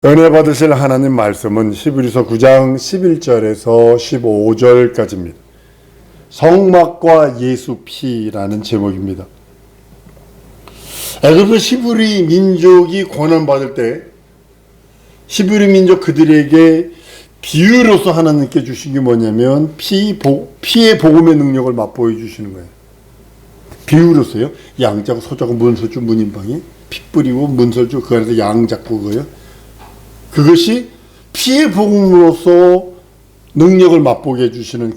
은혜 받으실 하나님 말씀은 히브리서 9장 11절에서 15절까지입니다. 성막과 예수 피라는 제목입니다. 애굽의 히브리 민족이 고난받을 때 히브리 민족 그들에게 비유로서 하나님께 주신 게 뭐냐면 피의 복음의 능력을 맛보여 주시는 거예요. 비유로서요. 양 잡고 소 잡고 문설주 문인방에 피 뿌리고 문설주 그 안에서 양 잡고 그거요. 그것이 피의 복음으로서 능력을 맛보게 해주시는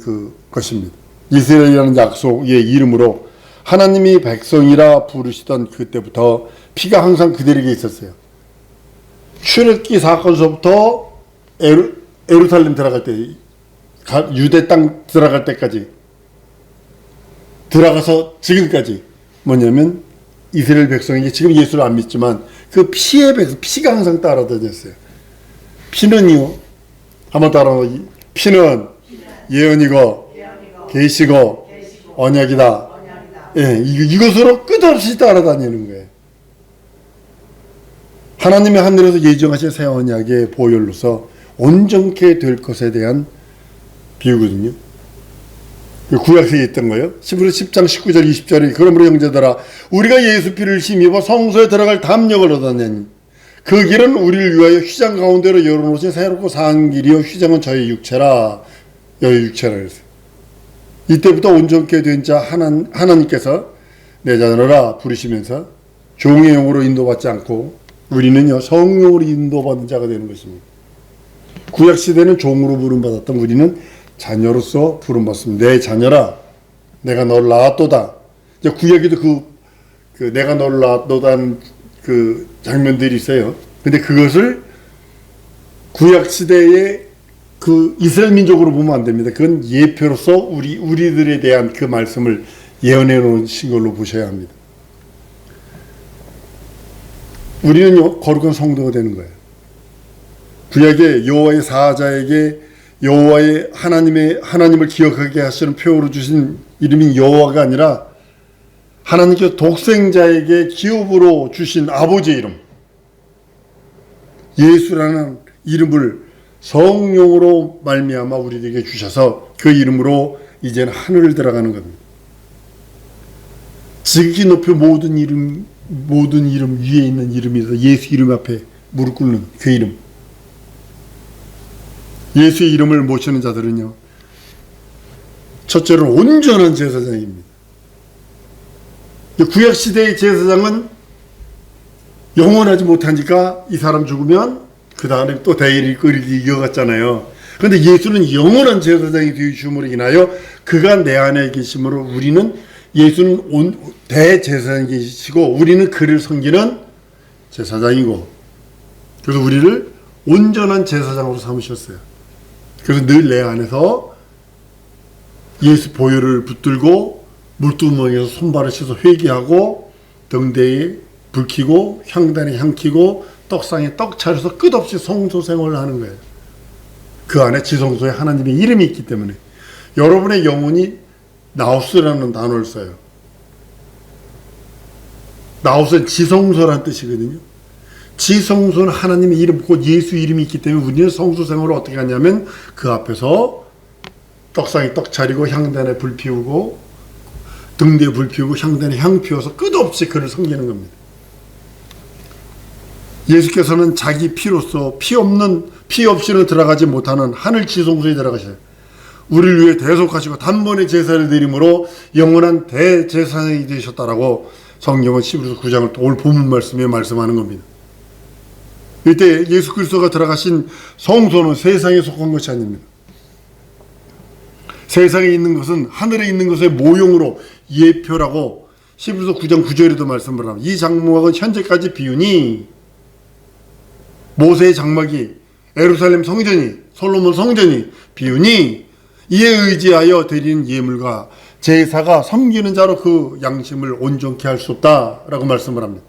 것입니다. 이스라엘이라는 약속의 이름으로 하나님이 백성이라 부르시던 그때부터 피가 항상 그들에게 있었어요. 출애굽기 사건서부터 예루살렘 들어갈 때, 유대 땅 들어갈 때까지, 들어가서 지금까지 뭐냐면 이스라엘 백성에게 지금 예수를 안 믿지만 그 피의 백성, 피가 항상 따라다녔어요. 피는요, 한번 따라서 피는 예언이고 계시고 언약이다. 예, 이것으로 끝없이 따라다니는 거예요. 하나님의 하늘에서 예정하신 새 언약의 보혈로서 온전케 될 것에 대한 비유거든요. 구약에 있던 거예요. 히브리서 10장 19절 20절에 그러므로 형제들아 우리가 예수 피를 힘입어 성소에 들어갈 담력을 얻었나니 그 길은 우리를 위하여 휘장 가운데로 열어놓으신 새롭고 상한 길이요 휘장은 저의 육체라. 여의 육체라 그랬어요. 이때부터 온전케 된 자 하나님께서 내 자녀라 부르시면서 종의 영으로 인도받지 않고 우리는요 성령으로 인도받는 자가 되는 것입니다. 구약시대는 종으로 부름받았던 우리는 자녀로서 부름받습니다. 내 자녀라 내가 너를 낳았도다. 이제 구약에도 그 내가 너를 낳았도다는 그 장면들이 있어요. 근데 그것을 구약시대의 그 이스라엘 민족으로 보면 안 됩니다. 그건 예표로서 우리들에 대한 그 말씀을 예언해 놓으신 걸로 보셔야 합니다. 우리는요, 거룩한 성도가 되는 거예요. 구약의 여호와의 사자에게 여호와의 하나님을 기억하게 하시는 표어로 주신 이름인 여호와가 아니라 하나님께서 독생자에게 기업으로 주신 아버지의 이름, 예수라는 이름을 성령으로 말미암아 우리에게 주셔서 그 이름으로 이제는 하늘을 들어가는 겁니다. 지극히 높이 모든 이름 위에 있는 이름이라서 예수 이름 앞에 무릎 꿇는 그 이름. 예수의 이름을 모시는 자들은요, 첫째로는 온전한 제사장입니다. 구약시대의 제사장은 영원하지 못하니까 이 사람 죽으면 그 다음에 또 대의를 끌기 이어갔잖아요. 그런데 예수는 영원한 제사장이 되심으로 인하여 그가 내 안에 계심으로 우리는 예수는 대제사장이 계시고 우리는 그를 섬기는 제사장이고 그래서 우리를 온전한 제사장으로 삼으셨어요. 그래서 늘 내 안에서 예수 보혈을 붙들고 물두멍에서 손발을 씻어 회개하고 등대에 불 켜고 향단에 향 켜고 떡상에 떡 차려서 끝없이 성소 생활을 하는 거예요. 그 안에 지성소에 하나님의 이름이 있기 때문에 여러분의 영혼이 나우스라는 단어를 써요. 나우스는 지성소라는 뜻이거든요. 지성소는 하나님의 이름, 곧 예수 이름이 있기 때문에 우리는 성소 생활을 어떻게 하냐면 그 앞에서 떡상에 떡 차리고 향단에 불 피우고 등대에 불 피우고 향단에 향 피워서 끝없이 그를 섬기는 겁니다. 예수께서는 자기 피로서 피 없이는 들어가지 못하는 하늘 지성소에 들어가셔요. 우리를 위해 대속하시고 단번에 제사를 드림으로 영원한 대제사장이 되셨다라고 성경은 히브리서 9장을 올 본문 말씀에 말씀하는 겁니다. 이때 예수 그리스도가 들어가신 성소는 세상에 속한 것이 아닙니다. 세상에 있는 것은 하늘에 있는 것의 모형으로 예표라고 히브리서 9장 9절에도 말씀을 합니다. 이 장막은 현재까지 비우니 모세의 장막이 예루살렘 성전이 솔로몬 성전이 비우니 이에 의지하여 드리는 예물과 제사가 섬기는 자로 그 양심을 온전케 할 수 없다라고 말씀을 합니다.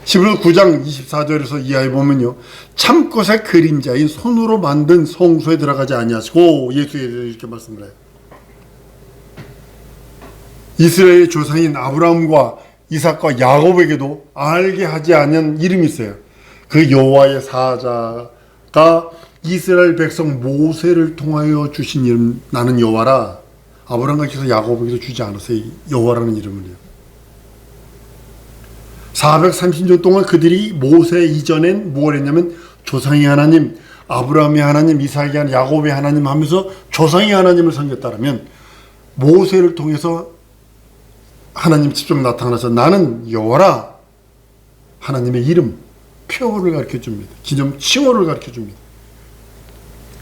히브리서 9장 24절에서 이하에 보면요. 참것의 그림자인 손으로 만든 성소에 들어가지 아니하시고 예수에 대해서 이렇게 말씀을 해요. 이스라엘의 조상인 아브라함과 이삭과 야곱에게도 알게 하지 않은 이름이 있어요. 그 여호와의 사자가 이스라엘 백성 모세를 통하여 주신 이름, 나는 여호와라. 아브라함께서 야곱에게도 주지 않았어요. 여호와라는 이름을요. 430년 동안 그들이 모세 이전엔 뭘 했냐면 조상의 하나님, 아브라함의 하나님, 이삭의 하나님, 야곱의 하나님 하면서 조상의 하나님을 섬겼다면, 모세를 통해서 하나님 직접 나타나서 나는 여호와라, 하나님의 이름, 표를 가르쳐 줍니다. 기념 칭호를 가르쳐 줍니다.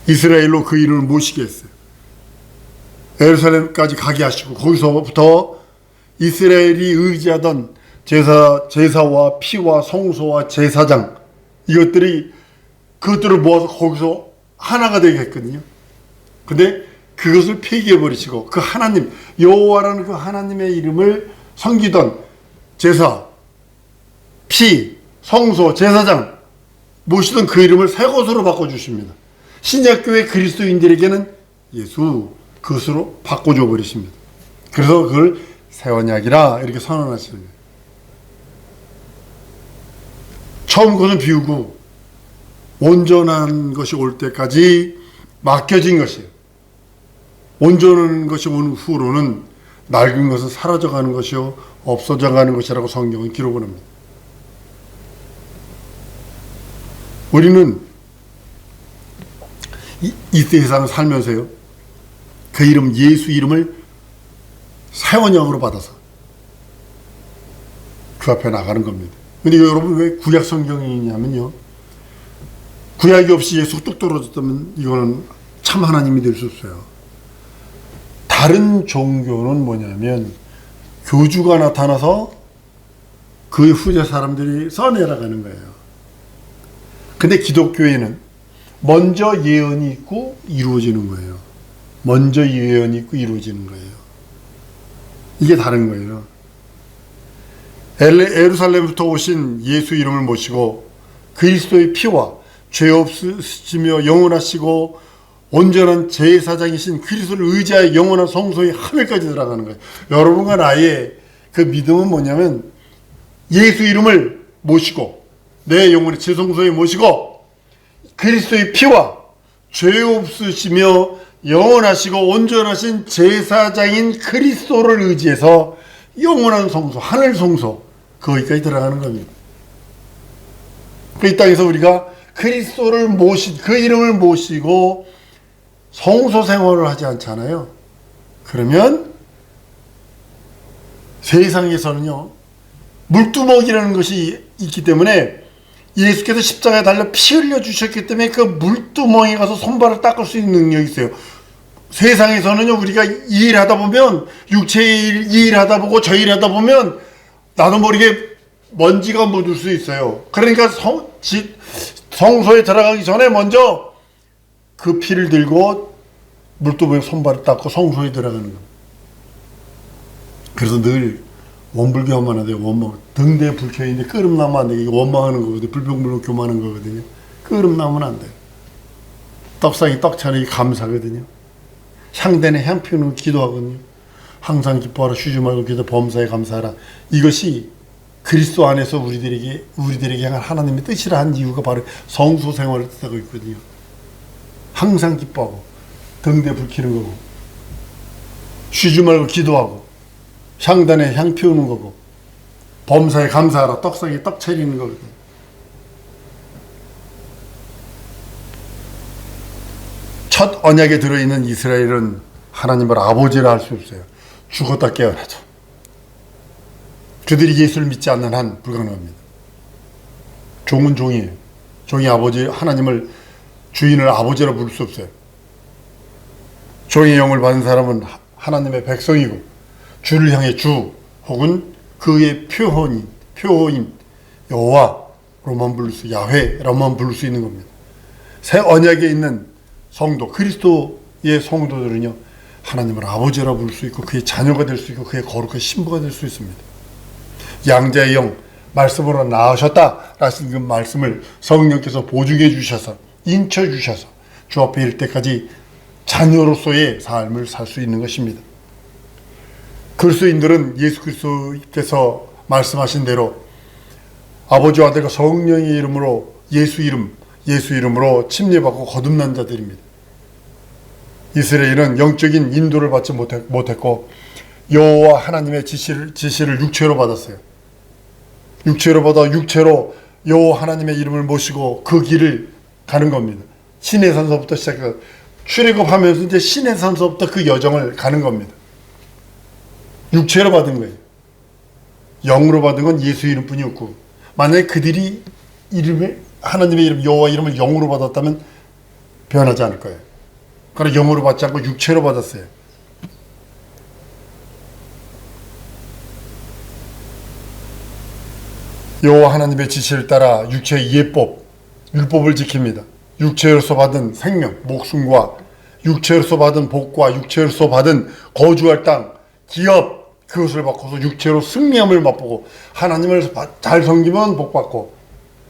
이스라엘로 그 이름을 모시게 했어요. 예루살렘까지 가게 하시고, 거기서부터 이스라엘이 의지하던 제사와 피와 성소와 제사장, 그것들을 모아서 거기서 하나가 되게 했거든요. 근데 그것을 폐기해버리시고, 그 하나님, 여호와라는 그 하나님의 이름을 섬기던 제사, 피, 성소, 제사장 모시던 그 이름을 새 것으로 바꿔주십니다. 신약교회 그리스도인들에게는 예수, 그것으로 바꿔줘 버리십니다. 그래서 그걸 새 언약이라 이렇게 선언하시는 거예요. 처음 것은 비우고 온전한 것이 올 때까지 맡겨진 것이에요. 온전한 것이 온 후로는 낡은 것은 사라져가는 것이요 없어져가는 것이라고 성경은 기록을 합니다. 우리는 이 세상을 살면서요, 그 이름, 예수 이름을 새 언약으로 받아서 그 앞에 나가는 겁니다. 근데 여러분, 왜 구약 성경이냐면요, 구약이 없이 예수가 뚝 떨어졌다면 이거는 참 하나님이 될 수 없어요. 다른 종교는 뭐냐면 교주가 나타나서 그 후대 사람들이 써내려가는 거예요. 근데 기독교에는 먼저 예언이 있고 이루어지는 거예요. 먼저 예언이 있고 이루어지는 거예요. 이게 다른 거예요. 예루살렘부터 오신 예수 이름을 모시고 그리스도의 피와 죄 없으시며 영원하시고 온전한 제사장이신 그리스도를 의지하여 영원한 성소의 하늘까지 들어가는 거예요. 여러분과 나의 그 믿음은 뭐냐면 예수 이름을 모시고 내 영혼의 제성소에 모시고 그리스도의 피와 죄 없으시며 영원하시고 온전하신 제사장인 그리스도를 의지해서 영원한 성소, 하늘 성소, 거기까지 들어가는 겁니다. 이 땅에서 우리가 그리스도를 그 이름을 모시고 성소 생활을 하지 않잖아요. 그러면 세상에서는요, 물두먹이라는 것이 있기 때문에 예수께서 십자가에 달려 피 흘려 주셨기 때문에 그 물두멍에 가서 손발을 닦을 수 있는 능력이 있어요. 세상에서는요, 우리가 이 일하다 보면, 육체의 일하다 보고 저 일하다 보면 나도 모르게 먼지가 묻을 수 있어요. 그러니까 성소에 들어가기 전에 먼저 그 피를 들고 물두멍에 손발을 닦고 성소에 들어가는 거예요. 그래서 늘 원불교만 하대요. 원망. 등대에 불 켜있는데 끄름 나면 안 돼. 이거 원망하는 거거든요. 불평불만 교만한 거거든요. 끄름 나면 안 돼요. 떡상이 떡차는 감사거든요. 향단에 향 피우는 기도하거든요. 항상 기뻐하라, 쉬지 말고 기도, 범사에 감사하라. 이것이 그리스도 안에서 우리들에게 향한 하나님의 뜻이라 한 이유가 바로 성소 생활을 뜻하고 있거든요. 항상 기뻐하고 등대에 불 켜는 거고 쉬지 말고 기도하고 향단에 향 피우는 거고 범사에 감사하라, 떡상에 떡 차리는 거거든요. 첫 언약에 들어있는 이스라엘은 하나님을 아버지라 할 수 없어요. 죽었다 깨어나죠. 그들이 예수를 믿지 않는 한 불가능합니다. 종은 종이에요. 종이 아버지, 하나님을, 주인을 아버지라 부를 수 없어요. 종의 영을 받은 사람은 하나님의 백성이고 주를 향해 주 혹은 그의 표호인 여호와로만 부를 수, 야훼로만 부를 수 있는 겁니다. 새 언약에 있는 성도, 그리스도의 성도들은요, 하나님을 아버지라 부를 수 있고 그의 자녀가 될 수 있고 그의 거룩한 신부가 될 수 있습니다. 양자의 영, 말씀으로 나으셨다 라신 그 말씀을 성령께서 보증해 주셔서, 인쳐 주셔서 주 앞에 이를 때까지 자녀로서의 삶을 살 수 있는 것입니다. 그리스도인들은 예수 그리스도께서 말씀하신 대로 아버지와 아들과 성령의 이름으로 예수 이름으로 침례받고 거듭난 자들입니다. 이스라엘은 영적인 인도를 받지 못했고 여호와 하나님의 지시를 육체로 받았어요. 육체로 받아 육체로 여호와 하나님의 이름을 모시고 그 길을 가는 겁니다. 시내산서부터 시작해서 출애굽하면서 이제 시내산서부터 그 여정을 가는 겁니다. 육체로 받은 거예요. 영으로 받은 건 예수 이름뿐이었고, 만약에 그들이 하나님의 이름 여호와 이름을 영으로 받았다면 변하지 않을 거예요. 그러나 영으로 받지 않고 육체로 받았어요. 여호와 하나님의 지시를 따라 육체의 율법을 지킵니다. 육체로서 받은 생명, 목숨과 육체로서 받은 복과 육체로서 받은 거주할 땅, 기업, 그것을 바꿔서 육체로 승리함을 맛보고, 하나님을 잘 섬기면 복받고,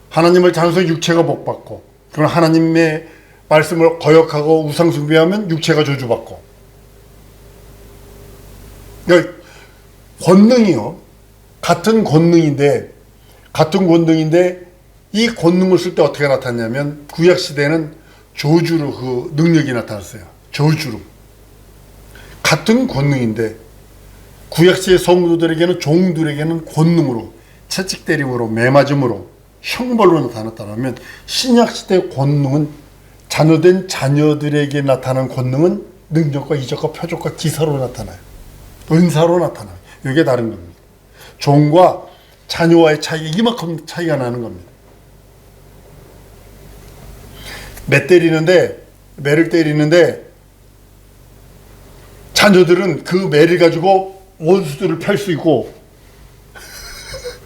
하나님을 잘 섬기면 육체가 복받고, 그러나 하나님의 말씀을 거역하고 우상 숭배하면 육체가 저주받고. 그러니까 권능이요, 같은 권능인데 이 권능을 쓸 때 어떻게 나타났냐면, 구약 시대에는 저주로 그 능력이 나타났어요. 저주로. 같은 권능인데 구약시대 성도들에게는, 종들에게는 권능으로, 채찍 때림으로, 매맞음으로, 형벌로 나타났다면, 신약시대의 권능은 자녀된 자녀들에게 나타나는 권능은 능력과 이적과 표적과 기사로 나타나요. 은사로 나타나요. 이게 다른 겁니다. 종과 자녀와의 차이가 이만큼 차이가 나는 겁니다. 매를 때리는데 자녀들은 그 매를 가지고 원수들을 펼 수 있고,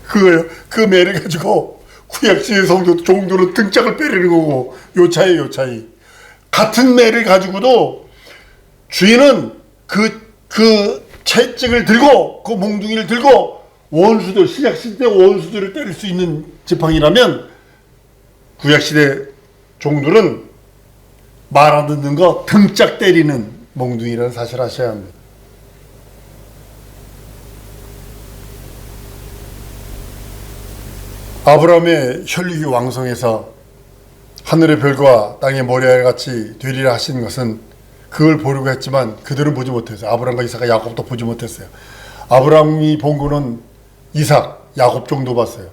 그거예요. 그 매를 가지고 구약시대 성도 종들은 등짝을 빼리는 거고, 요 차이. 같은 매를 가지고도 주인은 그 채찍을 들고, 그 몽둥이를 들고 원수들, 신약시대 원수들을 때릴 수 있는 지팡이라면, 구약시대 종들은 말 안 듣는 거 등짝 때리는 몽둥이라는 사실을 아셔야 합니다. 아브라함의 혈육이 왕성해서 하늘의 별과 땅의 모래알같이 되리라 하신 것은 그걸 보려고 했지만 그들은 보지 못했어요. 아브라함과 이삭과 야곱도 보지 못했어요. 아브라함이 본 거는 이삭, 야곱 정도 봤어요.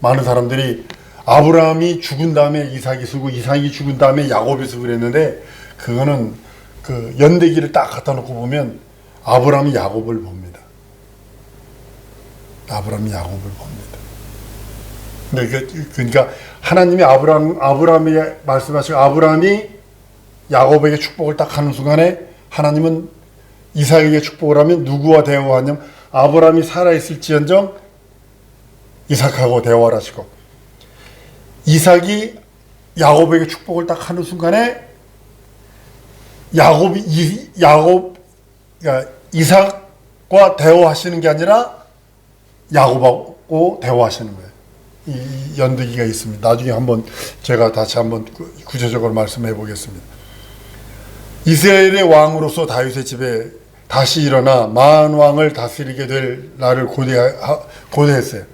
많은 사람들이 아브라함이 죽은 다음에 이삭이 쓰고, 이삭이 죽은 다음에 야곱이 쓰고 그랬는데, 그거는 그 연대기를 딱 갖다 놓고 보면 아브라함이 야곱을 봅니다. 아브라함이 야곱을 봅니다. 그러니까 하나님이 아브라함에게 말씀하시고, 아브라함이 야곱에게 축복을 딱 하는 순간에 하나님은 이삭에게 축복을 하면 누구와 대화하냐면, 아브라함이 살아있을지언정 이삭하고 대화를 하시고, 이삭이 야곱에게 축복을 딱 하는 순간에 그러니까 이삭과 대화하시는 게 아니라 야곱하고 대화하시는 거예요. 이 연대기가 있습니다. 나중에 제가 다시 한번 구체적으로 말씀해 보겠습니다. 이스라엘의 왕으로서 다윗의 집에 다시 일어나 만왕을 다스리게 될 날을 고대했어요.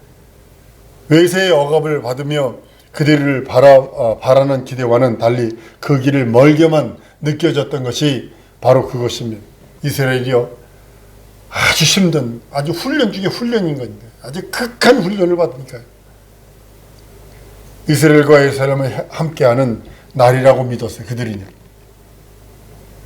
외세의 억압을 받으며 그들을 바라는 기대와는 달리 그 길을 멀게만 느껴졌던 것이 바로 그것입니다. 이스라엘이요, 아주 힘든, 아주 훈련 중에 훈련인 건데, 아주 극한 훈련을 받으니까요. 이스라엘과 예루살렘을 함께하는 날이라고 믿었어요, 그들이요.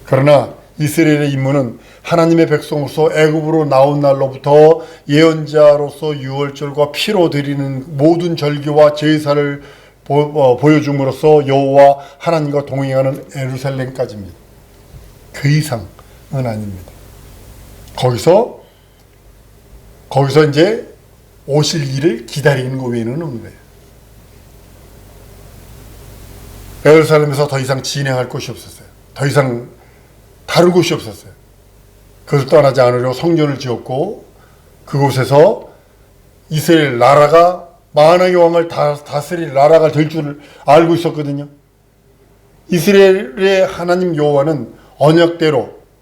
그러나 이스라엘의 임무는 하나님의 백성으로서 애굽으로 나온 날로부터 예언자로서 유월절과 피로 드리는 모든 절기와 제사를 보여줌으로써 여호와 하나님과 동행하는 예루살렘까지입니다. 그 이상은 아닙니다. 거기서 이제 오실 일을 기다리는 것 외에는 없는 거예요. 예루살렘에서 더 이상 진행할 곳이 없었어요. 더 이상 다른 곳이 없었어요. 그것을 떠나지 않으려고 성전을 지었고, 그곳에서 이스라엘 나라가 만왕의 왕을 다스릴 나라가 될 줄 알고 있었거든요. 이스라엘의 하나님 여호와는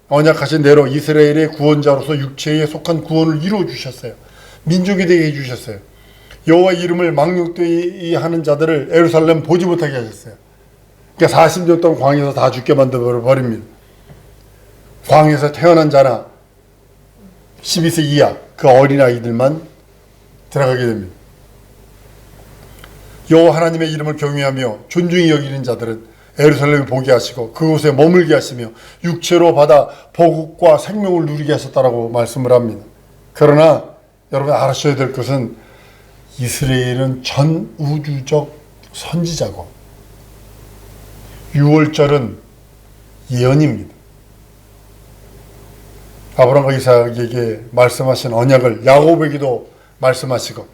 언약하신 대로 이스라엘의 구원자로서 육체에 속한 구원을 이루어 주셨어요. 민족이 되게 해주셨어요. 여호와 이름을 망령되이 하는 자들을 예루살렘 보지 못하게 하셨어요. 그러니까 40년 동안 광야에서 다 죽게 만들어 버립니다. 광야에서 태어난 자나 12세 이하 그 어린아이들만 들어가게 됩니다. 여호와 하나님의 이름을 경외하며 존중히 여기는 자들은 예루살렘을 보게 하시고 그곳에 머물게 하시며 육체로 받아 복과 생명을 누리게 하셨다라고 말씀을 합니다. 그러나 여러분 알아셔야 될 것은 이스라엘은 전 우주적 선지자고 6월절은 예언입니다. 아브라함과 이삭에게 말씀하신 언약을 야곱에게도 말씀하시고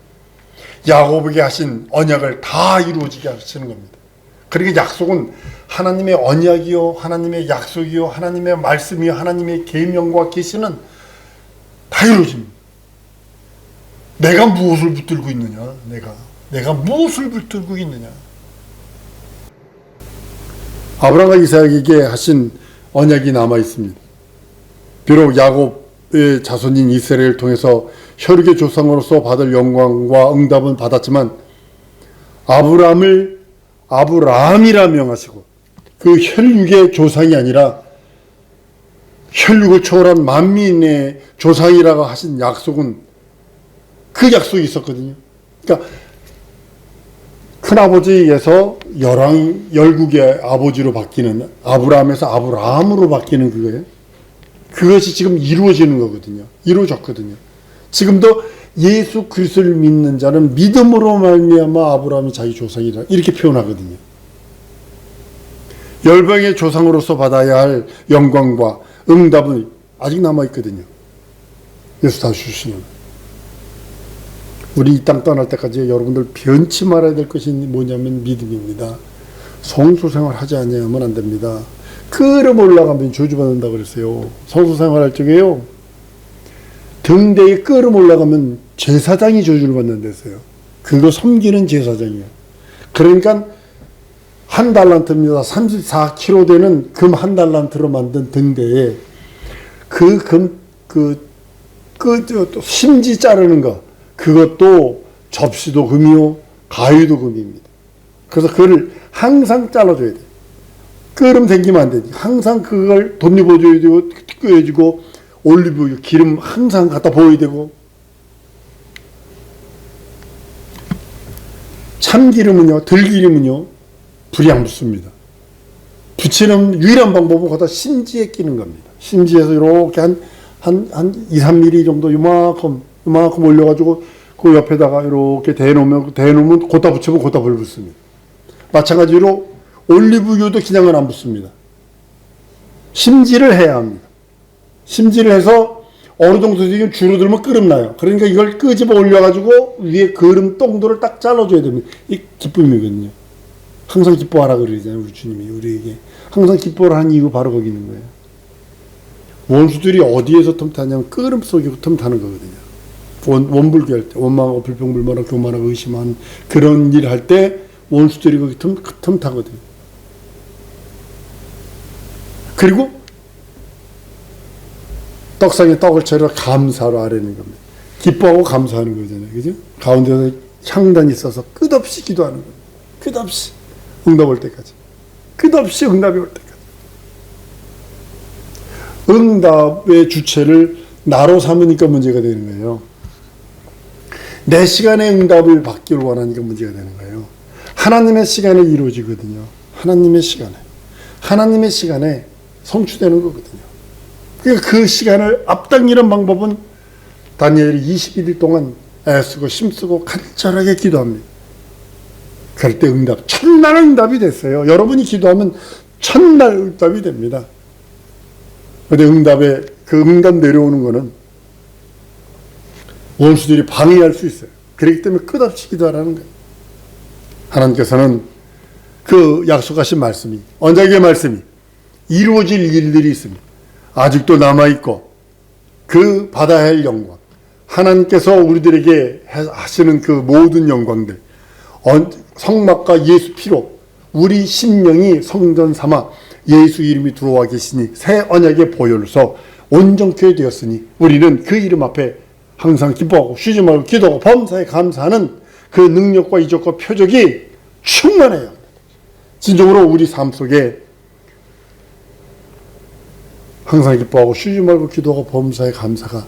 야곱에게 하신 언약을 다 이루어지게 하시는 겁니다. 그러니까 약속은 하나님의 언약이요 하나님의 약속이요 하나님의 말씀이요 하나님의 계명과 계시는 다 이루어집니다. 내가 무엇을 붙들고 있느냐? 내가 무엇을 붙들고 있느냐? 아브라함과 이삭에게 하신 언약이 남아 있습니다. 비록 야곱의 자손인 이스라엘을 통해서 혈육의 조상으로서 받을 영광과 응답은 받았지만 아브라함을 아브라함이라 명하시고 그 혈육의 조상이 아니라 혈육을 초월한 만민의 조상이라고 하신 약속은 그 약속이 있었거든요. 그러니까 큰아버지에서 열국의 아버지로 바뀌는 아브라함에서 아브라함으로 바뀌는 그거예요. 그것이 지금 이루어지는 거거든요. 이루어졌거든요. 지금도 예수 그리스도를 믿는 자는 믿음으로 말미암아 아브라함이 자기 조상이라 이렇게 표현하거든요. 열방의 조상으로서 받아야 할 영광과 응답은 아직 남아있거든요. 예수 다시 주시는. 우리 이 땅 떠날 때까지 여러분들 변치 말아야 될 것이 뭐냐면 믿음입니다. 성수생활 하지 않으면 안 됩니다. 그럼 올라가면 저주받는다 그랬어요. 성수생활 할 적에요. 등대에 끌어 올라가면 제사장이 저주를 받는댔어요. 그거 섬기는 제사장이에요. 그러니까 한 달란트입니다. 34kg 되는 금 한 달란트로 만든 등대에 그 금, 심지 자르는 거, 그것도 접시도 금이요, 가위도 금입니다. 그래서 그걸 항상 잘라줘야 돼요. 끓음 생기면 안 되지. 항상 그걸 덧입어줘야 되고, 끓여주고, 올리브 기름 항상 갖다 부어야 되고, 참기름은요, 들기름은요, 불이 안 붙습니다. 붙이는 유일한 방법은 거기다 심지에 끼는 겁니다. 심지에서 이렇게 한 2, 3mm 정도 요만큼 올려가지고 그 옆에다가 이렇게 대놓으면 거기다 붙이면 거기다 불 붙습니다. 마찬가지로 올리브유도 그냥은 안 붙습니다. 심지를 해야 합니다. 심지를 해서 어느 정도 되면 줄어들면 끓음나요. 그러니까 이걸 끄집어 올려가지고 위에 그름 똥도를 딱 잘라줘야 됩니다. 이 기쁨이거든요. 항상 기뻐하라 그러잖아요. 우리 주님이 우리에게. 항상 기뻐하라 하는 이유 바로 거기 있는 거예요. 원수들이 어디에서 틈타냐면 끓음 속에 틈타는 거거든요. 원불교 할 때, 원망하고 불평불만하고 교만하고 의심하는 그런 일 할 때 원수들이 거기 틈타거든요. 그리고 떡상에 떡을 차려 감사로 아뢰는 겁니다. 기뻐하고 감사하는 거잖아요. 그죠? 가운데서 향단이 있어서 끝없이 기도하는 겁니다. 끝없이. 응답 올 때까지. 끝없이 응답이 올 때까지. 응답의 주체를 나로 삼으니까 문제가 되는 거예요. 내 시간에 응답을 받기를 원하니까 문제가 되는 거예요. 하나님의 시간에 이루어지거든요. 하나님의 시간에. 하나님의 시간에 성취되는 거거든요. 그러니까 그 시간을 앞당기는 방법은 다니엘이 21일 동안 애쓰고 힘쓰고 간절하게 기도합니다. 그럴 때 응답, 첫날 응답이 됐어요. 여러분이 기도하면 첫날 응답이 됩니다. 그런데 그 응답 내려오는 거는 원수들이 방해할 수 있어요. 그렇기 때문에 끝없이 기도하라는 거예요. 하나님께서는 그 약속하신 말씀이, 언약의 말씀이 이루어질 일들이 있습니다. 아직도 남아있고 그 받아야 할 영광, 하나님께서 우리들에게 하시는 그 모든 영광들, 성막과 예수 피로 우리 심령이 성전 삼아 예수 이름이 들어와 계시니 새 언약의 보혈로서 온전케 되었으니 우리는 그 이름 앞에 항상 기뻐하고 쉬지 말고 기도하고 범사에 감사하는 그 능력과 이적과 표적이 충만해야 합니다. 진정으로 우리 삶 속에 항상 기뻐하고 쉬지 말고 기도하고 범사에 감사가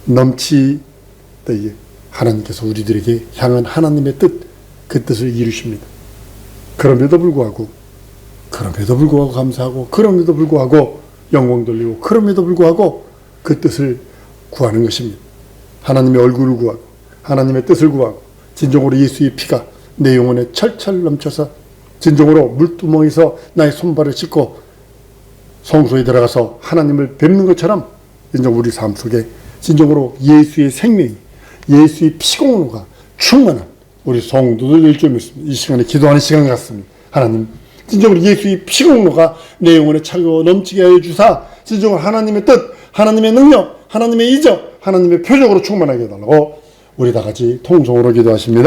넘치되게 하나님께서 우리들에게 향한 하나님의 뜻, 그 뜻을 이루십니다. 그럼에도 불구하고 감사하고, 그럼에도 불구하고 영광 돌리고, 그럼에도 불구하고 그 뜻을 구하는 것입니다. 하나님의 얼굴을 구하고, 하나님의 뜻을 구하고, 진정으로 예수의 피가 내 영혼에 철철 넘쳐서 진정으로 물두멍에서 나의 손발을 씻고 성소에 들어가서 하나님을 뵙는 것처럼 진정 우리 삶 속에 진정으로 예수의 생명이, 예수의 피공로가 충만한 우리 성도들 될 줄 믿습니다. 이 시간에 기도하는 시간 같습니다. 하나님, 진정으로 예수의 피공로가 내 영혼에 차고 넘치게 하여 주사 진정으로 하나님의 뜻, 하나님의 능력, 하나님의 이적, 하나님의 표적으로 충만하게 해달라고 우리 다 같이 통성으로 기도하십니다.